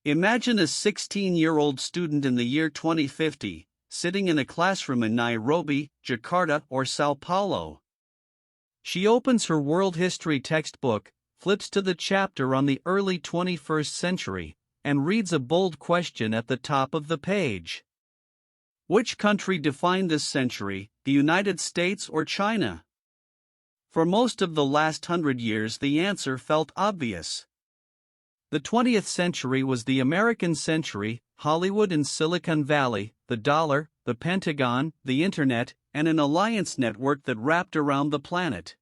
Imagine a 16-year-old student in the year 2050, sitting in a classroom in Nairobi, Jakarta, or Sao Paulo. She opens her world history textbook, flips to the chapter on the early 21st century, and reads a bold question at the top of the page. Which country defined this century, the United States or China? For most of the last 100 years, the answer felt obvious. The 20th century was the American century, Hollywood and Silicon Valley, the dollar, the Pentagon, the internet, and an alliance network that wrapped around the planet.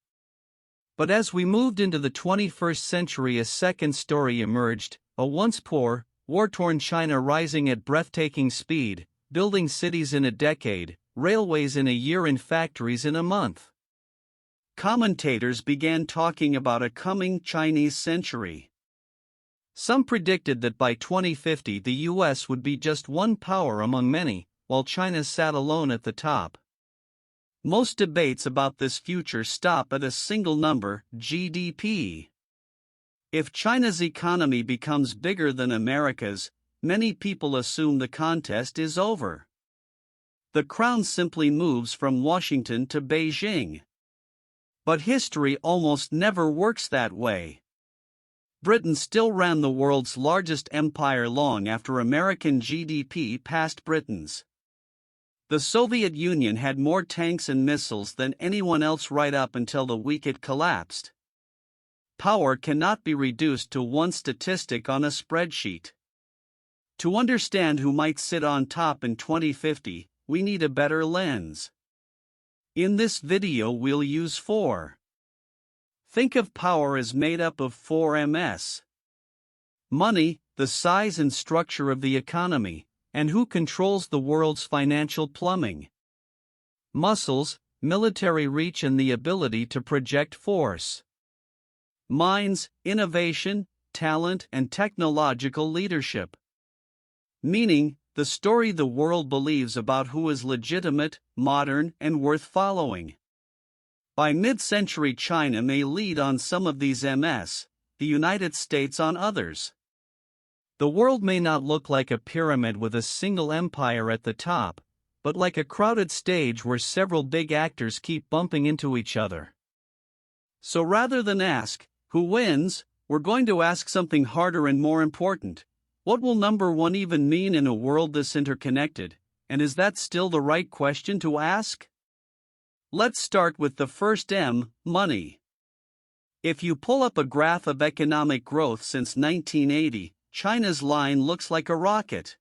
But as we moved into the 21st century, a second story emerged, a once poor, war-torn China rising at breathtaking speed, building cities in a decade, railways in a year, and factories in a month. Commentators began talking about a coming Chinese century. Some predicted that by 2050 the US would be just one power among many, while China sat alone at the top. Most debates about this future stop at a single number, GDP. If China's economy becomes bigger than America's, many people assume the contest is over. The crown simply moves from Washington to Beijing. But history almost never works that way. Britain still ran the world's largest empire long after American GDP passed Britain's. The Soviet Union had more tanks and missiles than anyone else right up until the week it collapsed. Power cannot be reduced to one statistic on a spreadsheet. To understand who might sit on top in 2050, we need a better lens. In this video we'll use 4. Think of power as made up of 4 Ms. Money, the size and structure of the economy, and who controls the world's financial plumbing. Muscles, military reach and the ability to project force. Minds, innovation, talent and technological leadership. Meaning, the story the world believes about who is legitimate, modern, and worth following. By mid-century, China may lead on some of these Ms, the United States on others. The world may not look like a pyramid with a single empire at the top, but like a crowded stage where several big actors keep bumping into each other. So rather than ask, who wins, we're going to ask something harder and more important. What will number 1 even mean in a world this interconnected, and is that still the right question to ask? Let's start with the first M, money. If you pull up a graph of economic growth since 1980, China's line looks like a rocket.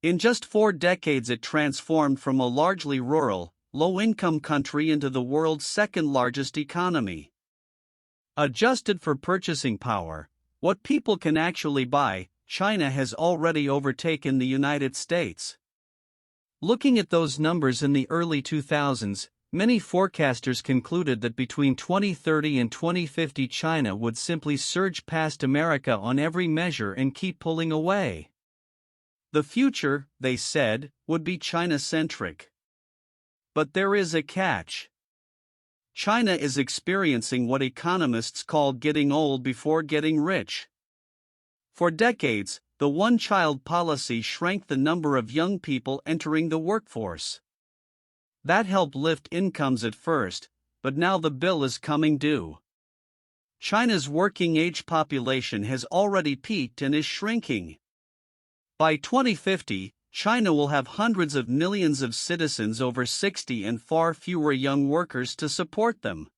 In just 4 decades it transformed from a largely rural, low-income country into the world's second-largest economy. Adjusted for purchasing power, what people can actually buy, China has already overtaken the United States. Looking at those numbers in the early 2000s, many forecasters concluded that between 2030 and 2050 China would simply surge past America on every measure and keep pulling away. The future, they said, would be China-centric. But there is a catch. China is experiencing what economists call getting old before getting rich. For decades, the one-child policy shrank the number of young people entering the workforce. That helped lift incomes at first, but now the bill is coming due. China's working-age population has already peaked and is shrinking. By 2050, China will have hundreds of millions of citizens over 60 and far fewer young workers to support them.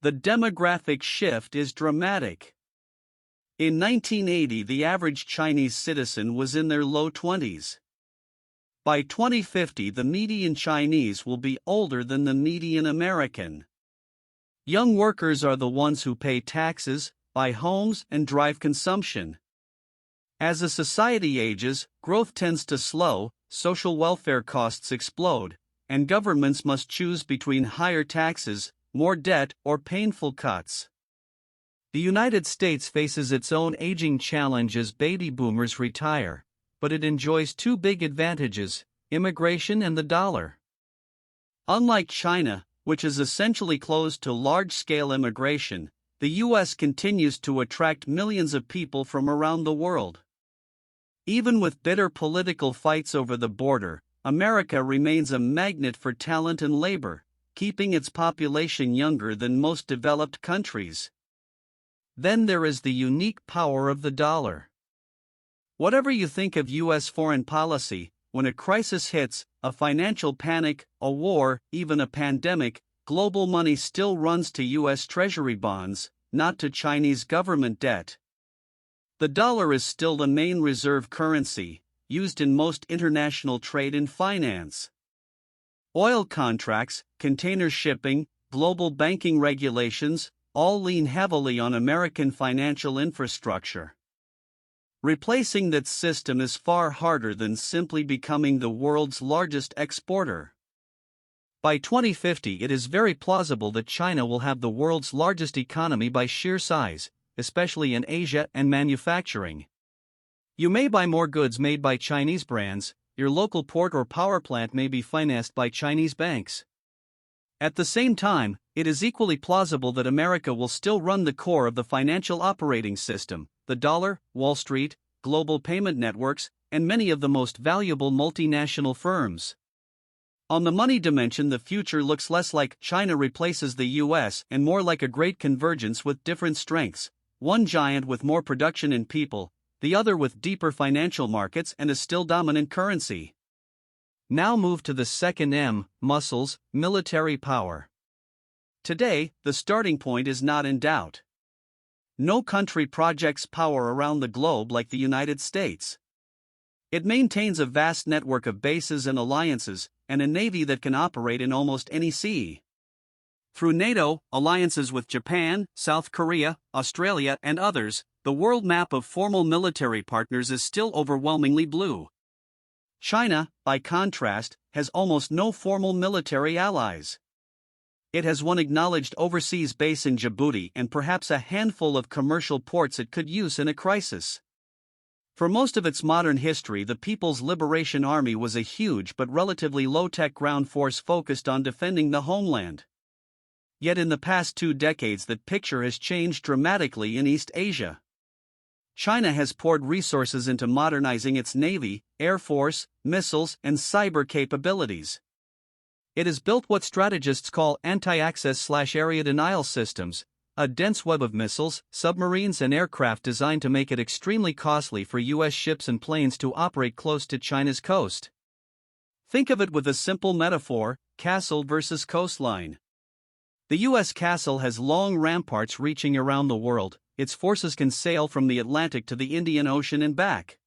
The demographic shift is dramatic. In 1980, the average Chinese citizen was in their low 20s. By 2050, the median Chinese will be older than the median American. Young workers are the ones who pay taxes, buy homes, and drive consumption. As a society ages, growth tends to slow, social welfare costs explode, and governments must choose between higher taxes, more debt, or painful cuts. The United States faces its own aging challenge as baby boomers retire, but it enjoys 2 big advantages: immigration and the dollar. Unlike China, which is essentially closed to large-scale immigration, the U.S. continues to attract millions of people from around the world. Even with bitter political fights over the border, America remains a magnet for talent and labor, keeping its population younger than most developed countries. Then there is the unique power of the dollar. Whatever you think of U.S. foreign policy, when a crisis hits, a financial panic, a war, even a pandemic, global money still runs to U.S. Treasury bonds, not to Chinese government debt. The dollar is still the main reserve currency, used in most international trade and finance. Oil contracts, container shipping, global banking regulations, all lean heavily on American financial infrastructure. Replacing that system is far harder than simply becoming the world's largest exporter. By 2050, it is very plausible that China will have the world's largest economy by sheer size, especially in Asia and manufacturing. You may buy more goods made by Chinese brands, your local port or power plant may be financed by Chinese banks. At the same time, it is equally plausible that America will still run the core of the financial operating system, the dollar, Wall Street, global payment networks, and many of the most valuable multinational firms. On the money dimension, the future looks less like China replaces the US and more like a great convergence with different strengths, one giant with more production and people, the other with deeper financial markets and a still dominant currency. Now move to the second M, muscles, military power. Today, the starting point is not in doubt. No country projects power around the globe like the United States. It maintains a vast network of bases and alliances, and a navy that can operate in almost any sea. Through NATO, alliances with Japan, South Korea, Australia, and others, the world map of formal military partners is still overwhelmingly blue. China, by contrast, has almost no formal military allies. It has one acknowledged overseas base in Djibouti and perhaps a handful of commercial ports it could use in a crisis. For most of its modern history, the People's Liberation Army was a huge but relatively low-tech ground force focused on defending the homeland. Yet in the past 2 decades, that picture has changed dramatically in East Asia. China has poured resources into modernizing its navy, air force, missiles, and cyber capabilities. It has built what strategists call anti-access/area denial systems, a dense web of missiles, submarines, and aircraft designed to make it extremely costly for U.S. ships and planes to operate close to China's coast. Think of it with a simple metaphor: castle versus coastline. The U.S. castle has long ramparts reaching around the world. Its forces can sail from the Atlantic to the Indian Ocean and back.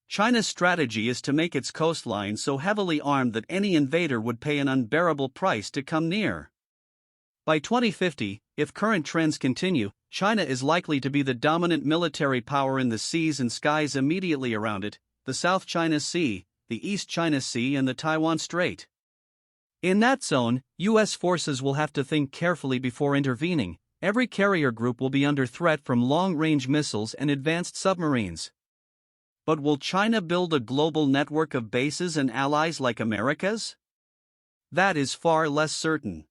China's strategy is to make its coastline so heavily armed that any invader would pay an unbearable price to come near. By 2050, if current trends continue, China is likely to be the dominant military power in the seas and skies immediately around it, the South China Sea, the East China Sea, and the Taiwan Strait. In that zone, U.S. forces will have to think carefully before intervening. Every carrier group will be under threat from long-range missiles and advanced submarines. But will China build a global network of bases and allies like America's? That is far less certain.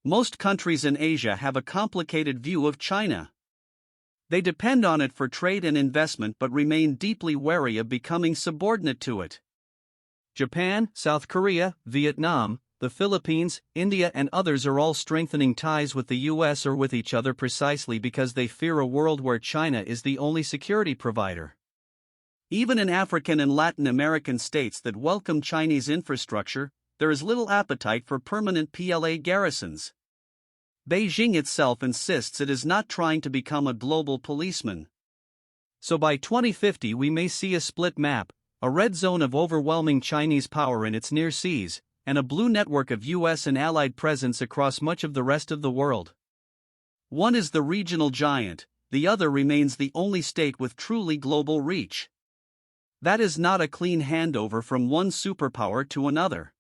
Most countries in Asia have a complicated view of China. They depend on it for trade and investment but remain deeply wary of becoming subordinate to it. Japan, South Korea, Vietnam, the Philippines, India, and others are all strengthening ties with the U.S. or with each other precisely because they fear a world where China is the only security provider. Even in African and Latin American states that welcome Chinese infrastructure, there is little appetite for permanent PLA garrisons. Beijing itself insists it is not trying to become a global policeman. So by 2050 we may see a split map, a red zone of overwhelming Chinese power in its near seas, and a blue network of U.S. and allied presence across much of the rest of the world. One is the regional giant, the other remains the only state with truly global reach. That is not a clean handover from one superpower to another.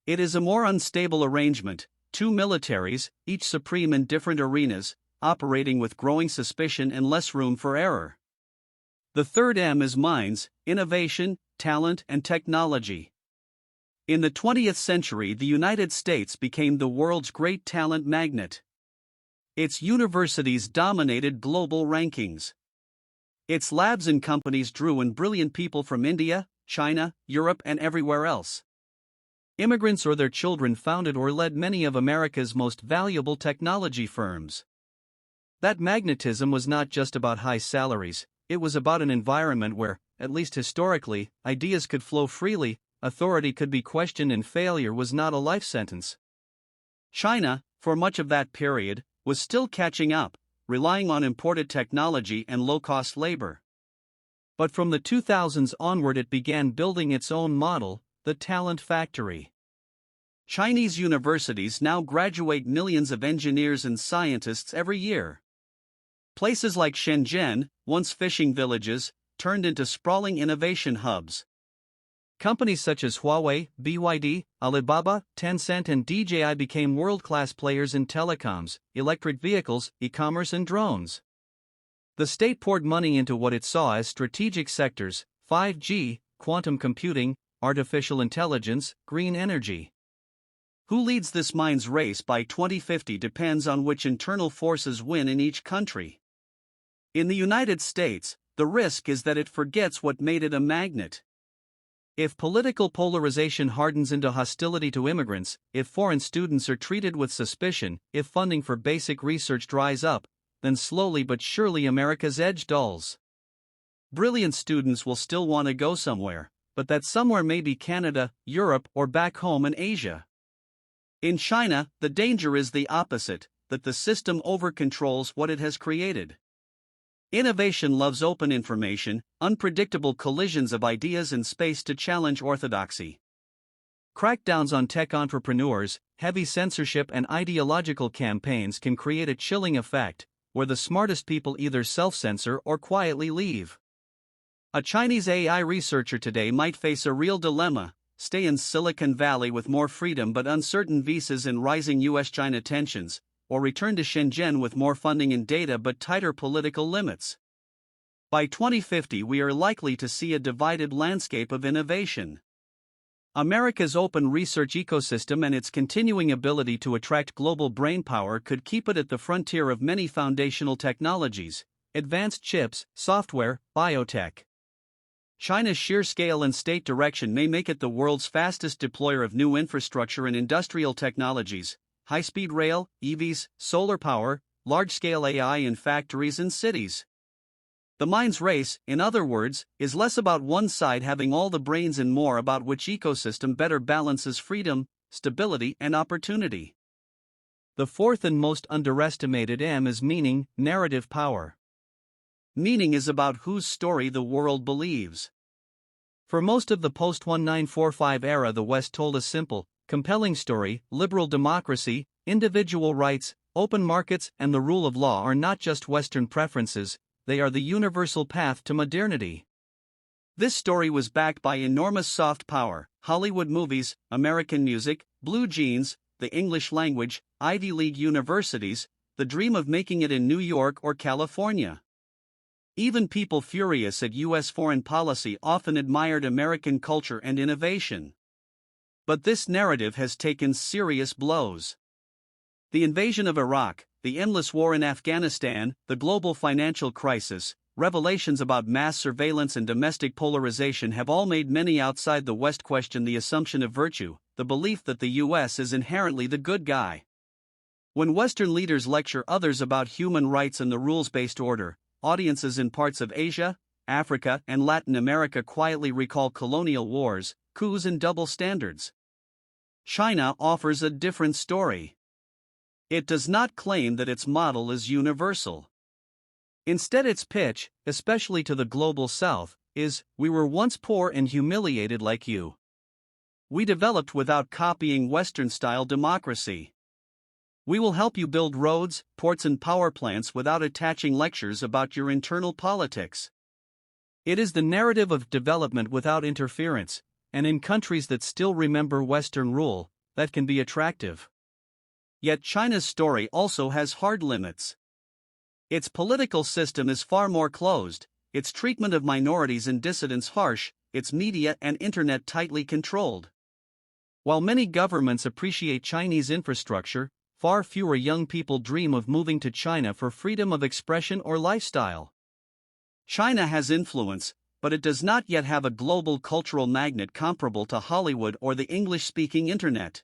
It is a more unstable arrangement, 2 militaries, each supreme in different arenas, operating with growing suspicion and less room for error. The third M is minds, innovation, talent, and technology. In the 20th century, the United States became the world's great talent magnet. Its universities dominated global rankings. Its labs and companies drew in brilliant people from India, China, Europe, and everywhere else. Immigrants or their children founded or led many of America's most valuable technology firms. That magnetism was not just about high salaries, it was about an environment where, at least historically, ideas could flow freely, authority could be questioned, and failure was not a life sentence. China, for much of that period, was still catching up, relying on imported technology and low-cost labor. But from the 2000s onward it began building its own model, the talent factory. Chinese universities now graduate millions of engineers and scientists every year. Places like Shenzhen, once fishing villages, turned into sprawling innovation hubs. Companies such as Huawei, BYD, Alibaba, Tencent, and DJI became world-class players in telecoms, electric vehicles, e-commerce, and drones. The state poured money into what it saw as strategic sectors: 5G, quantum computing, artificial intelligence, green energy. Who leads this mind's race by 2050 depends on which internal forces win in each country. In the United States, the risk is that it forgets what made it a magnet. If political polarization hardens into hostility to immigrants, if foreign students are treated with suspicion, if funding for basic research dries up, then slowly but surely America's edge dulls. Brilliant students will still want to go somewhere, but that somewhere may be Canada, Europe, or back home in Asia. In China, the danger is the opposite, that the system over-controls what it has created. Innovation loves open information, unpredictable collisions of ideas, and space to challenge orthodoxy. Crackdowns on tech entrepreneurs, heavy censorship, and ideological campaigns can create a chilling effect, where the smartest people either self-censor or quietly leave. A Chinese AI researcher today might face a real dilemma: stay in Silicon Valley with more freedom but uncertain visas and rising US-China tensions, or return to Shenzhen with more funding and data but tighter political limits. By 2050 we are likely to see a divided landscape of innovation. America's open research ecosystem and its continuing ability to attract global brainpower could keep it at the frontier of many foundational technologies: advanced chips, software, biotech. China's sheer scale and state direction may make it the world's fastest deployer of new infrastructure and industrial technologies: high-speed rail, EVs, solar power, large-scale AI in factories and cities. The mind's race, in other words, is less about one side having all the brains and more about which ecosystem better balances freedom, stability, and opportunity. The fourth and most underestimated M is meaning, narrative power. Meaning is about whose story the world believes. For most of the post-1945 era, the West told a simple, compelling story: liberal democracy, individual rights, open markets, and the rule of law are not just Western preferences, they are the universal path to modernity. This story was backed by enormous soft power: Hollywood movies, American music, blue jeans, the English language, Ivy League universities, the dream of making it in New York or California. Even people furious at U.S. foreign policy often admired American culture and innovation. But this narrative has taken serious blows. The invasion of Iraq, the endless war in Afghanistan, the global financial crisis, revelations about mass surveillance and domestic polarization have all made many outside the West question the assumption of virtue, the belief that the U.S. is inherently the good guy. When Western leaders lecture others about human rights and the rules-based order, audiences in parts of Asia, Africa, and Latin America quietly recall colonial wars, coups, and double standards. China offers a different story. It does not claim that its model is universal. Instead, its pitch, especially to the global south, is, "We were once poor and humiliated like you. We developed without copying Western-style democracy. We will help you build roads, ports, and power plants without attaching lectures about your internal politics." It is the narrative of development without interference, and in countries that still remember Western rule, that can be attractive. Yet China's story also has hard limits. Its political system is far more closed, its treatment of minorities and dissidents harsh, its media and internet tightly controlled. While many governments appreciate Chinese infrastructure, far fewer young people dream of moving to China for freedom of expression or lifestyle. China has influence, but it does not yet have a global cultural magnet comparable to Hollywood or the English-speaking internet.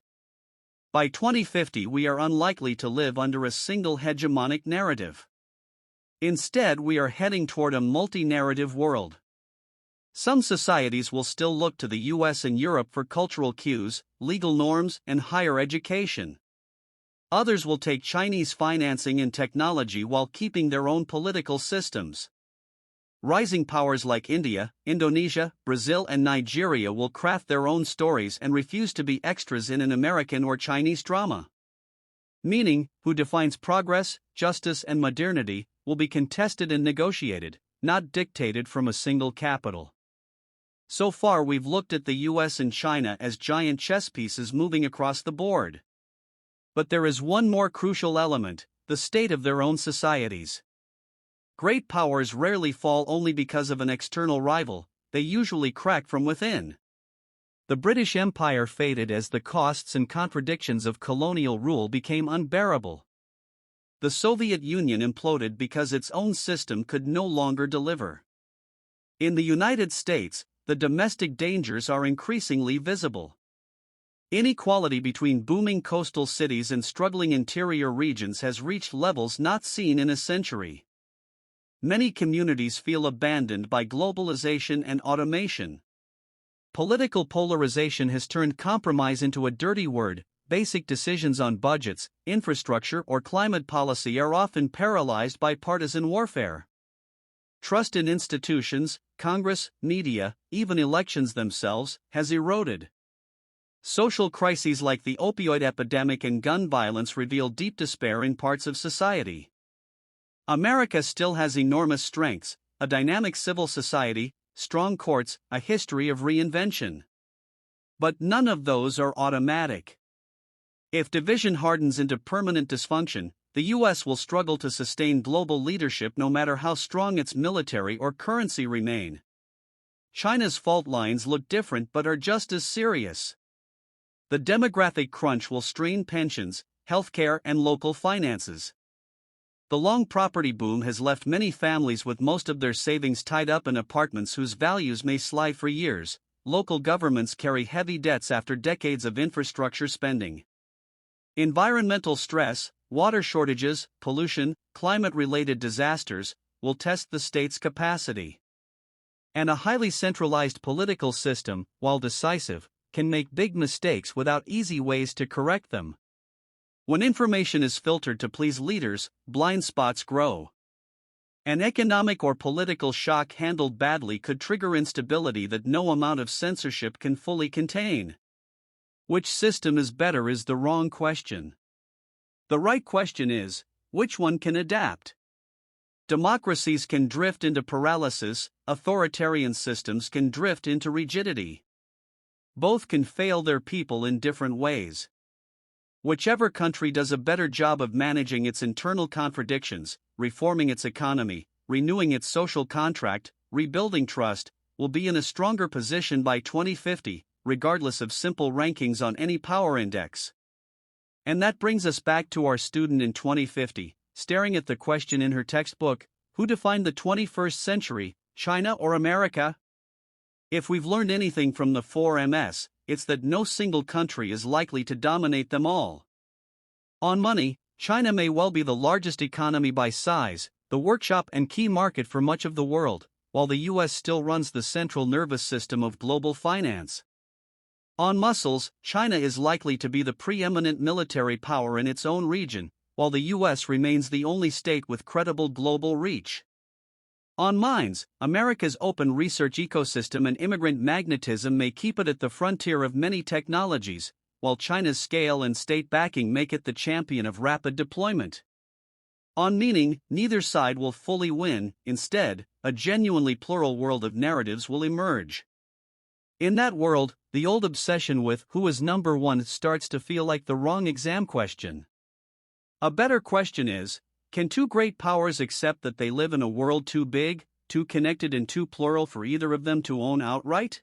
By 2050, we are unlikely to live under a single hegemonic narrative. Instead, we are heading toward a multi-narrative world. Some societies will still look to the US and Europe for cultural cues, legal norms, and higher education. Others will take Chinese financing and technology while keeping their own political systems. Rising powers like India, Indonesia, Brazil, and Nigeria will craft their own stories and refuse to be extras in an American or Chinese drama. Meaning, who defines progress, justice, and modernity will be contested and negotiated, not dictated from a single capital. So far, we've looked at the US and China as giant chess pieces moving across the board. But there is one more crucial element: the state of their own societies. Great powers rarely fall only because of an external rival, they usually crack from within. The British Empire faded as the costs and contradictions of colonial rule became unbearable. The Soviet Union imploded because its own system could no longer deliver. In the United States, the domestic dangers are increasingly visible. Inequality between booming coastal cities and struggling interior regions has reached levels not seen in a century. Many communities feel abandoned by globalization and automation. Political polarization has turned compromise into a dirty word. Basic decisions on budgets, infrastructure, or climate policy are often paralyzed by partisan warfare. Trust in institutions, Congress, media, even elections themselves, has eroded. Social crises like the opioid epidemic and gun violence reveal deep despair in parts of society. America still has enormous strengths: a dynamic civil society, strong courts, a history of reinvention. But none of those are automatic. If division hardens into permanent dysfunction, the US will struggle to sustain global leadership no matter how strong its military or currency remain. China's fault lines look different but are just as serious. The demographic crunch will strain pensions, healthcare, and local finances. The long property boom has left many families with most of their savings tied up in apartments whose values may slide for years. Local governments carry heavy debts after decades of infrastructure spending. Environmental stress, water shortages, pollution, climate-related disasters will test the state's capacity. And a highly centralized political system, while decisive, can make big mistakes without easy ways to correct them. When information is filtered to please leaders, blind spots grow. An economic or political shock handled badly could trigger instability that no amount of censorship can fully contain. Which system is better is the wrong question. The right question is, which one can adapt? Democracies can drift into paralysis, authoritarian systems can drift into rigidity. Both can fail their people in different ways. Whichever country does a better job of managing its internal contradictions, reforming its economy, renewing its social contract, rebuilding trust, will be in a stronger position by 2050, regardless of simple rankings on any power index. And that brings us back to our student in 2050, staring at the question in her textbook: who defined the 21st century, China or America? If we've learned anything from the 4Ms, it's that no single country is likely to dominate them all. On money, China may well be the largest economy by size, the workshop and key market for much of the world, while the US still runs the central nervous system of global finance. On muscles, China is likely to be the preeminent military power in its own region, while the US remains the only state with credible global reach. On minds, America's open research ecosystem and immigrant magnetism may keep it at the frontier of many technologies, while China's scale and state backing make it the champion of rapid deployment. On meaning, neither side will fully win. Instead, a genuinely plural world of narratives will emerge. In that world, the old obsession with who is number one starts to feel like the wrong exam question. A better question is, can two great powers accept that they live in a world too big, too connected, and too plural for either of them to own outright?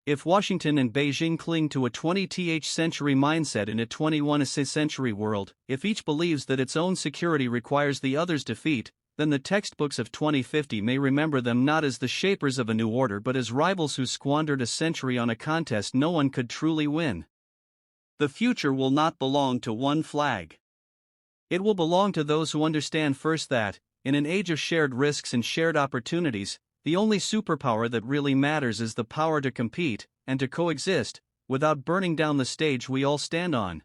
If Washington and Beijing cling to a 20th century mindset in a 21st century world, if each believes that its own security requires the other's defeat, then the textbooks of 2050 may remember them not as the shapers of a new order but as rivals who squandered a century on a contest no one could truly win. The future will not belong to one flag. It will belong to those who understand first that, in an age of shared risks and shared opportunities, the only superpower that really matters is the power to compete and to coexist, without burning down the stage we all stand on.